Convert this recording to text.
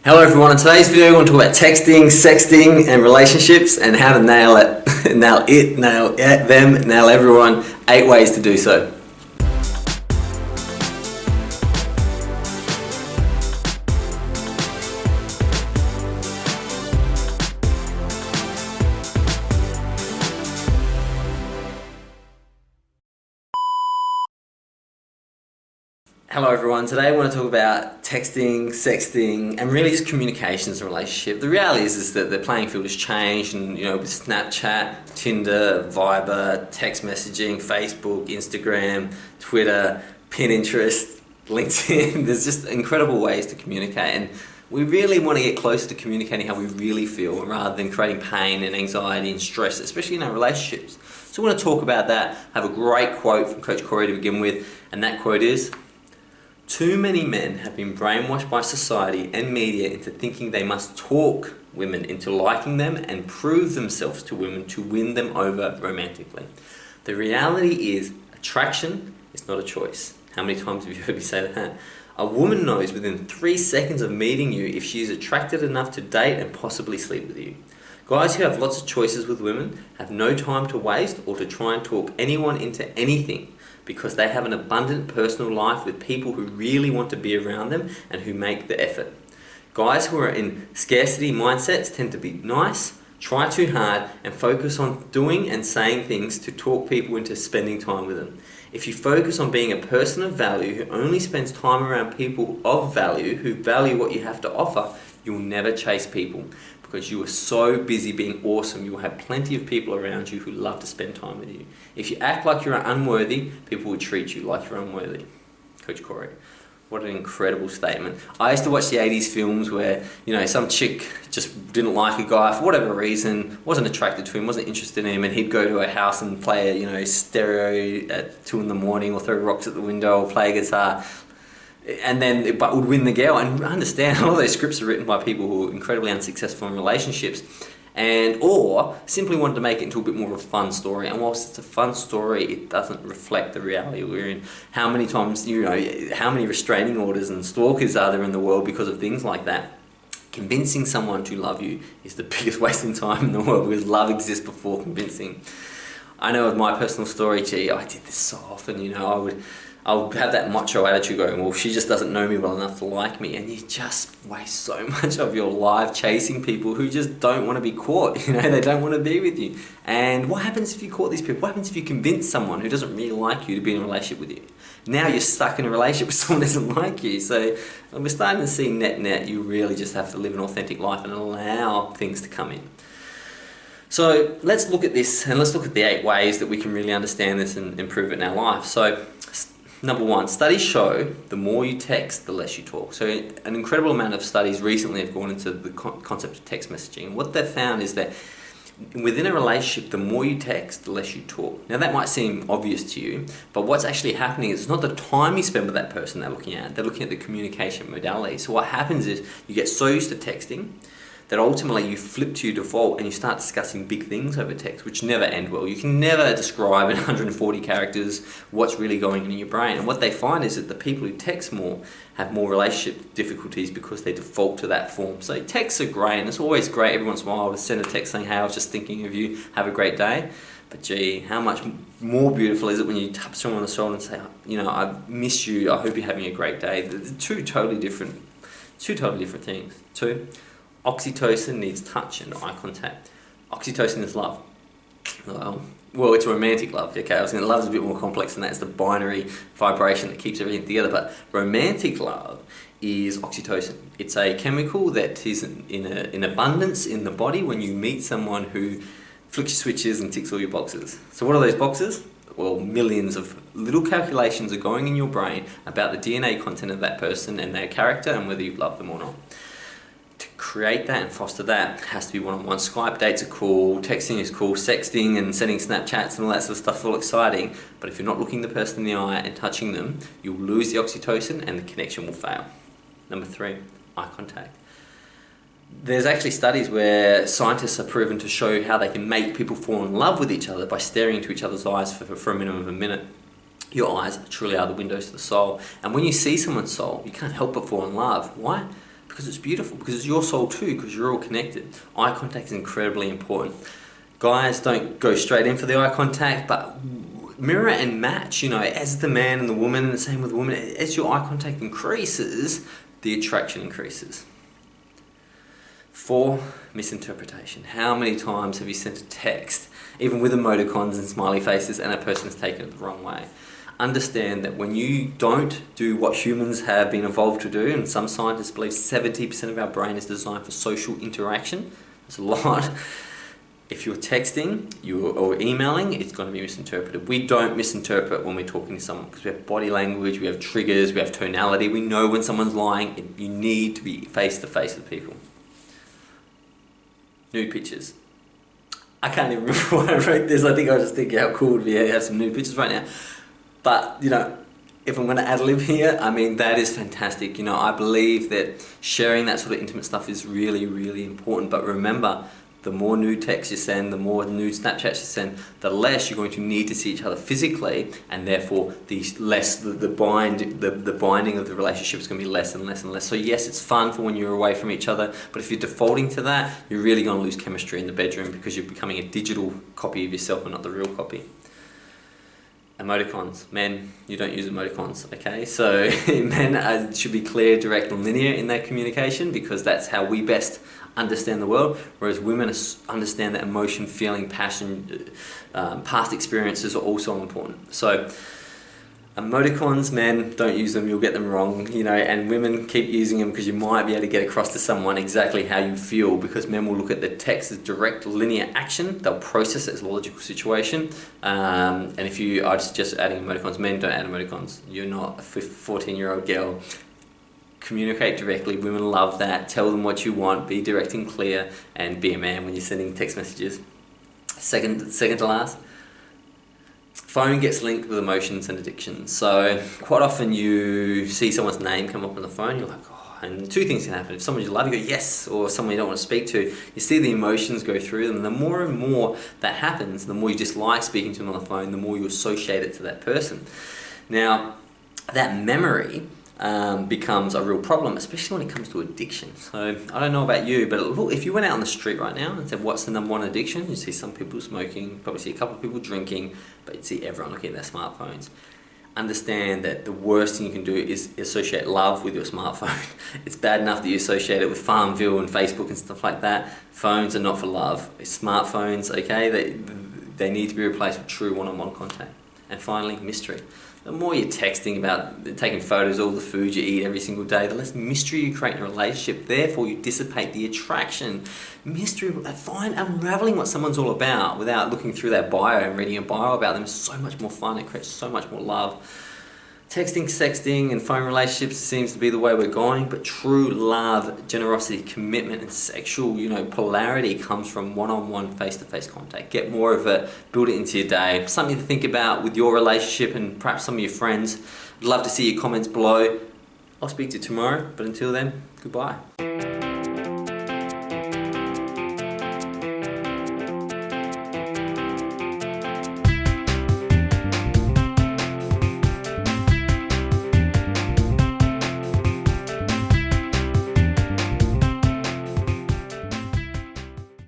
Hello everyone, in today's video we're going to talk about texting, sexting and relationships and how to nail everyone, 8 ways to do so. Hello everyone, today I want to talk about texting, sexting and really just communications and relationship. The reality is that the playing field has changed, and with Snapchat, Tinder, Viber, text messaging, Facebook, Instagram, Twitter, Pinterest, LinkedIn, there's just incredible ways to communicate, and we really want to get closer to communicating how we really feel rather than creating pain and anxiety and stress, especially in our relationships. So I want to talk about that. I have a great quote from Coach Corey to begin with, and that quote is, "Too many men have been brainwashed by society and media into thinking they must talk women into liking them and prove themselves to women to win them over romantically." The reality is, attraction is not a choice. How many times have you heard me say that? A woman knows within 3 seconds of meeting you if she is attracted enough to date and possibly sleep with you. Guys who have lots of choices with women have no time to waste or to try and talk anyone into anything, because they have an abundant personal life with people who really want to be around them and who make the effort. Guys who are in scarcity mindsets tend to be nice, try too hard, and focus on doing and saying things to talk people into spending time with them. If you focus on being a person of value who only spends time around people of value, who value what you have to offer, you'll never chase people, because you are so busy being awesome. You will have plenty of people around you who love to spend time with you. If you act like you're unworthy, people will treat you like you're unworthy. Coach Corey. What an incredible statement. I used to watch the 80s films where, some chick just didn't like a guy for whatever reason, wasn't attracted to him, wasn't interested in him, and he'd go to her house and play a, stereo at 2 in the morning, or throw rocks at the window, or play a guitar, but would win the girl. And I understand a lot of those scripts are written by people who are incredibly unsuccessful in relationships, or simply wanted to make it into a bit more of a fun story. And whilst it's a fun story, it doesn't reflect the reality we're in. How many times, how many restraining orders and stalkers are there in the world because of things like that? Convincing someone to love you is the biggest wasting time in the world, because love exists before convincing. I know with my personal story, I did this so often, I would have that macho attitude going, well, she just doesn't know me well enough to like me, and you just waste so much of your life chasing people who just don't want to be caught, they don't want to be with you. And what happens if you caught these people? What happens if you convince someone who doesn't really like you to be in a relationship with you? Now you're stuck in a relationship with someone who doesn't like you. So we're starting to see net, you really just have to live an authentic life and allow things to come in. So let's look at this, and let's look at the 8 ways that we can really understand this and improve it in our life. So number 1, studies show the more you text, the less you talk. So an incredible amount of studies recently have gone into the concept of text messaging. And what they've found is that within a relationship, the more you text, the less you talk. Now that might seem obvious to you, but what's actually happening is it's not the time you spend with that person they're looking at the communication modality. So what happens is you get so used to texting that ultimately you flip to your default and you start discussing big things over text, which never end well. You can never describe in 140 characters what's really going on in your brain. And what they find is that the people who text more have more relationship difficulties because they default to that form. So texts are great, and it's always great every once in a while to send a text saying, hey, I was just thinking of you, have a great day. But gee, how much more beautiful is it when you tap someone on the shoulder and say, I miss you, I hope you're having a great day. They're two totally different things. 2, oxytocin needs touch and eye contact. Oxytocin is love. Well, it's romantic love. Okay, I was going to love is a bit more complex than that. It's the binary vibration that keeps everything together. But romantic love is oxytocin. It's a chemical that is in abundance in the body when you meet someone who flicks your switches and ticks all your boxes. So what are those boxes? Well, millions of little calculations are going in your brain about the DNA content of that person and their character and whether you love them or not. Create that and foster that has to be one-on-one. Skype dates are cool, texting is cool, sexting and sending Snapchats and all that sort of stuff is all exciting, but if you're not looking the person in the eye and touching them, you'll lose the oxytocin and the connection will fail. Number 3, eye contact. There's actually studies where scientists have proven to show how they can make people fall in love with each other by staring into each other's eyes for a minimum of a minute. Your eyes truly are the windows to the soul, and when you see someone's soul, you can't help but fall in love. Why? because it's beautiful, because it's your soul too, because you're all connected. Eye contact is incredibly important. Guys, don't go straight in for the eye contact, but mirror and match, you know, as the man and the woman, and the same with the woman, as your eye contact increases, the attraction increases. 4, misinterpretation. How many times have you sent a text, even with emoticons and smiley faces, and a person has taken it the wrong way? Understand that when you don't do what humans have been evolved to do, and some scientists believe 70% of our brain is designed for social interaction, that's a lot. If you're texting or emailing, it's going to be misinterpreted. We don't misinterpret when we're talking to someone because we have body language, we have triggers, we have tonality. We know when someone's lying. You need to be face to face with people. Nude pictures. I can't even remember why I wrote this. I think I was just thinking how cool it would be to have some nude pictures right now. But, you know, if I'm going to ad-lib here, I mean, that is fantastic. You know, I believe that sharing that sort of intimate stuff is really, really important. But remember, the more nude texts you send, the more nude Snapchats you send, the less you're going to need to see each other physically, and therefore the binding of the relationship is going to be less and less and less. So yes, it's fun for when you're away from each other, but if you're defaulting to that, you're really going to lose chemistry in the bedroom because you're becoming a digital copy of yourself and not the real copy. Emoticons. Men, you don't use emoticons, okay? So men should be clear, direct and linear in their communication because that's how we best understand the world, whereas women understand that emotion, feeling, passion, past experiences are also important. So emoticons, men, don't use them, you'll get them wrong, you know, and women keep using them because you might be able to get across to someone exactly how you feel, because men will look at the text as direct linear action, they'll process it as a logical situation, and if you are just adding emoticons, men don't add emoticons, you're not a 14-year-old girl. Communicate directly, women love that, tell them what you want, be direct and clear, and be a man when you're sending text messages. Second to last, phone gets linked with emotions and addictions. So quite often you see someone's name come up on the phone, you're like, oh, and 2 things can happen. If someone you love, you go yes, or someone you don't want to speak to, you see the emotions go through them. The more and more that happens, the more you dislike speaking to them on the phone, the more you associate it to that person. Now, that memory becomes a real problem, especially when it comes to addiction. So I don't know about you, but look, if you went out on the street right now and said, what's the number 1 addiction? You see some people smoking, probably see a couple of people drinking, but you'd see everyone looking at their smartphones. Understand that the worst thing you can do is associate love with your smartphone. It's bad enough that you associate it with Farmville and Facebook and stuff like that. Phones are not for love. Smartphones, okay, they need to be replaced with true one-on-one contact. And finally, mystery. The more you're texting about taking photos of all the food you eat every single day, the less mystery you create in a relationship. Therefore, you dissipate the attraction. Mystery, unraveling what someone's all about without looking through their bio and reading a bio about them is so much more fun. It creates so much more love. Texting, sexting, and phone relationships seems to be the way we're going, but true love, generosity, commitment, and sexual, polarity comes from one-on-one, face-to-face contact. Get more of it, build it into your day. Something to think about with your relationship and perhaps some of your friends. I'd love to see your comments below. I'll speak to you tomorrow, but until then, goodbye.